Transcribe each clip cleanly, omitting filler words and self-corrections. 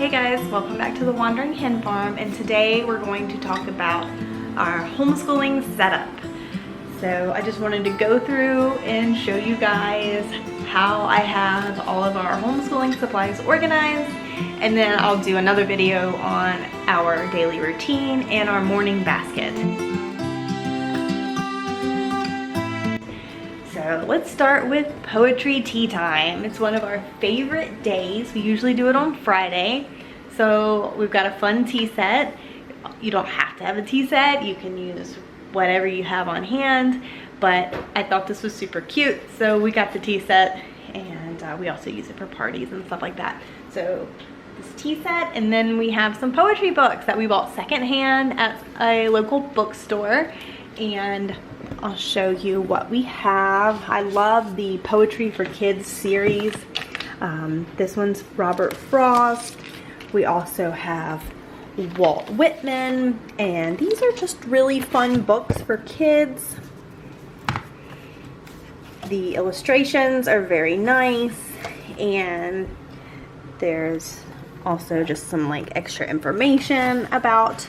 Hey guys, welcome back to the Wandering Hen Farm, and today we're going to talk about our homeschooling setup. So I just wanted to go through and show you guys how I have all of our homeschooling supplies organized, and then I'll do another video on our daily routine and our morning basket. So let's start with poetry tea time. It's one of our favorite days. We usually do it on Friday. So we've got a fun tea set. You don't have to have a tea set. You can use whatever you have on hand, but I thought this was super cute. So we got the tea set, and we also use it for parties and stuff like that. So this tea set, and then we have some poetry books that we bought secondhand at a local bookstore, and I'll show you what we have. I love the Poetry for Kids series. This one's Robert Frost. We also have Walt Whitman, and these are just really fun books for kids. The illustrations are very nice, and there's also just some like extra information about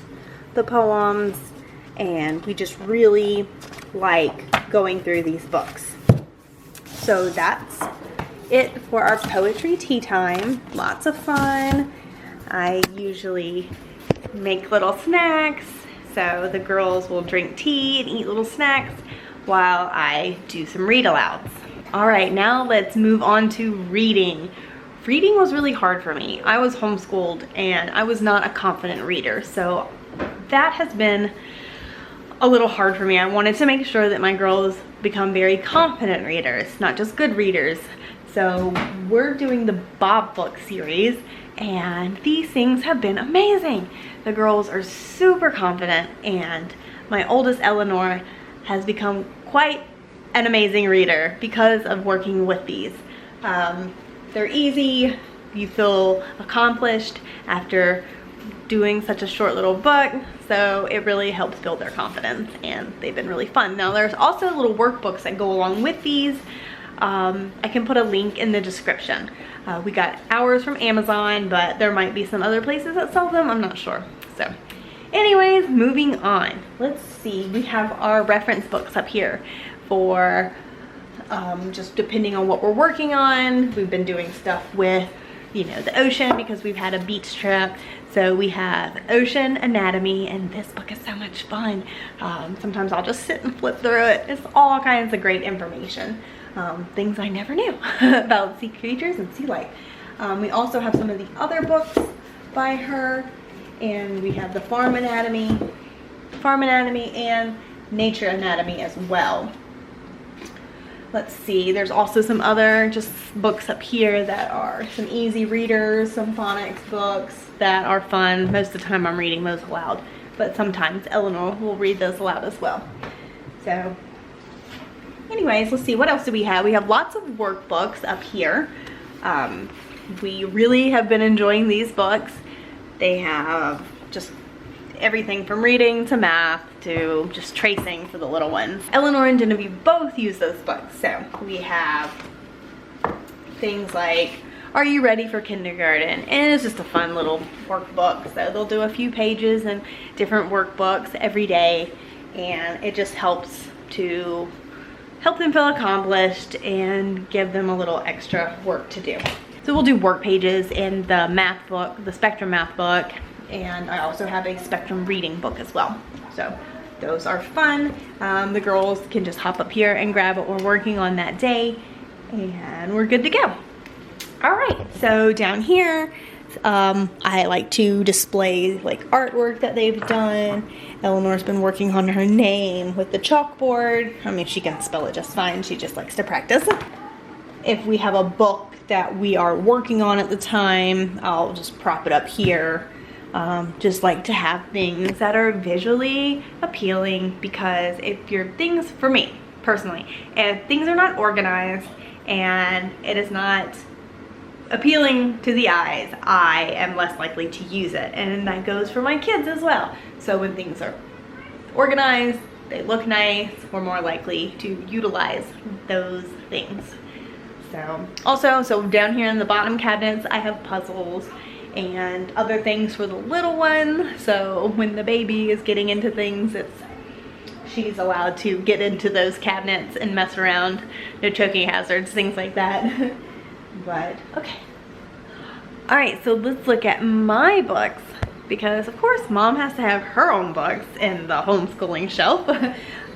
the poems, and we just really like going through these books. So that's it for our poetry tea time. Lots of fun. I usually make little snacks, so the girls will drink tea and eat little snacks while I do some read alouds. All right, now let's move on to reading. Reading was really hard for me. I was homeschooled and I was not a confident reader, so that has been a little hard for me. I wanted to make sure that my girls become very confident readers, not just good readers. So we're doing the Bob book series, and these things have been amazing. The girls are super confident, and my oldest Eleanor has become quite an amazing reader because of working with these. They're easy. You feel accomplished after doing such a short little book, so it really helps build their confidence, and they've been really fun. Now there's also little workbooks that go along with these. I can put a link in the description. We got ours from Amazon, but there might be some other places that sell them, I'm not sure. So anyways, moving on. Let's see, we have our reference books up here for just depending on what we're working on. We've been doing stuff with, you know, the ocean because we've had a beach trip. So we have Ocean Anatomy, and this book is so much fun. Sometimes I'll just sit and flip through it. It's all kinds of great information. Things I never knew about sea creatures and sea life. We also have some of the other books by her, and we have the Farm Anatomy and Nature Anatomy as well. Let's see, there's also some other just books up here that are some easy readers, some phonics books that are fun. Most of the time I'm reading those aloud, but sometimes Eleanor will read those aloud as well. So anyways, let's see, what else do we have? We have lots of workbooks up here. We really have been enjoying these books. They have just everything from reading to math to just tracing for the little ones. Eleanor and Genevieve both use those books. So we have things like Are You Ready for Kindergarten? And it's just a fun little workbook. So they'll do a few pages and different workbooks every day, and it just helps to help them feel accomplished and give them a little extra work to do. So we'll do work pages in the math book, the Spectrum math book, and I also have a Spectrum reading book as well. So those are fun. The girls can just hop up here and grab what we're working on that day, and we're good to go. All right, so down here, I like to display like artwork that they've done. Eleanor's been working on her name with the chalkboard. I mean, she can spell it just fine. She just likes to practice. If we have a book that we are working on at the time, I'll just prop it up here. Just like to have things that are visually appealing, because if your things, for me personally, if things are not organized and it is not appealing to the eyes, I am less likely to use it, and that goes for my kids as well. So when things are organized, they look nice, we're more likely to utilize those things. So down here in the bottom cabinets, I have puzzles and other things for the little one. So when the baby is getting into things, she's allowed to get into those cabinets and mess around. No choking hazards, things like that. But okay. All right, so let's look at my books, because of course mom has to have her own books in the homeschooling shelf.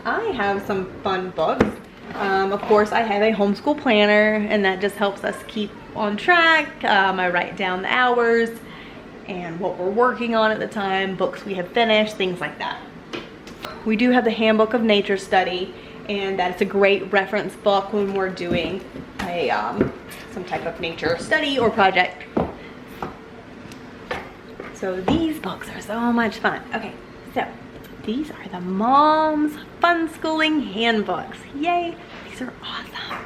I have some fun books. Of course, I have a homeschool planner, and that just helps us keep on track. I write down the hours and what we're working on at the time, books we have finished, things like that. We do have the Handbook of Nature Study, and that's a great reference book when we're doing a some type of nature study or project. So these books are so much fun. Okay, so these are the Mom's Fun Schooling Handbooks. Yay, these are awesome.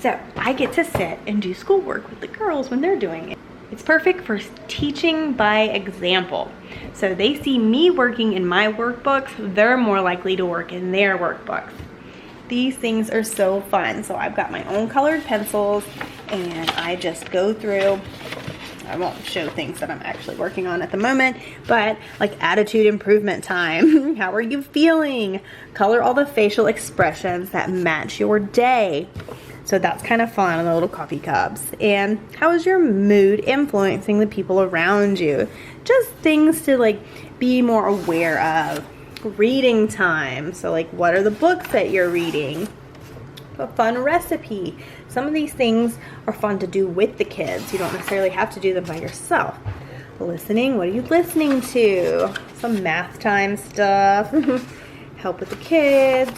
So I get to sit and do schoolwork with the girls when they're doing it. It's perfect for teaching by example. So they see me working in my workbooks, they're more likely to work in their workbooks. These things are so fun. So I've got my own colored pencils, and I just go through. I won't show things that I'm actually working on at the moment, but like attitude improvement time. How are you feeling? Color all the facial expressions that match your day. So that's kind of fun on the little coffee cups. And how is your mood influencing the people around you? Just things to like be more aware of. Reading time. So like, what are the books that you're reading? A fun recipe. Some of these things are fun to do with the kids. You don't necessarily have to do them by yourself. Listening, what are you listening to? Some math time stuff. Help with the kids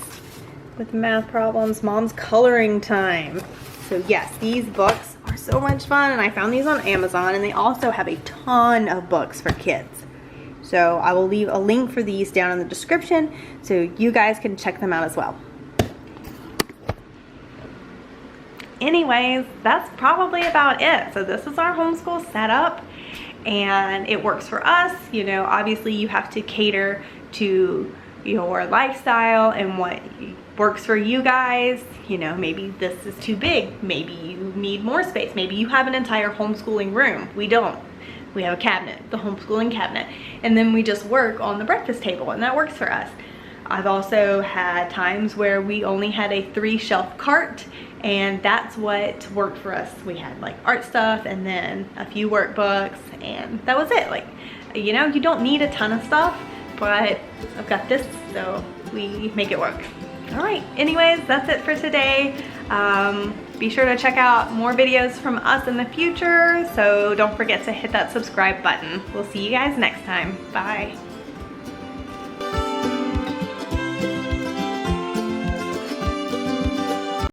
with math problems. Mom's coloring time. So yes, these books are so much fun, and I found these on Amazon, and they also have a ton of books for kids. So I will leave a link for these down in the description so you guys can check them out as well. Anyways, that's probably about it. So this is our homeschool setup, and it works for us. You know, obviously you have to cater to your lifestyle and what works for you guys. You know, maybe this is too big. Maybe you need more space. Maybe you have an entire homeschooling room. We don't. We have a cabinet, the homeschooling cabinet, and then we just work on the breakfast table, and that works for us. I've also had times where we only had a 3-shelf cart, and that's what worked for us. We had like art stuff and then a few workbooks, and that was it. Like, you know, you don't need a ton of stuff, but I've got this, so we make it work. All right, anyways, that's it for today. Be sure to check out more videos from us in the future, so don't forget to hit that subscribe button. We'll see you guys next time. Bye.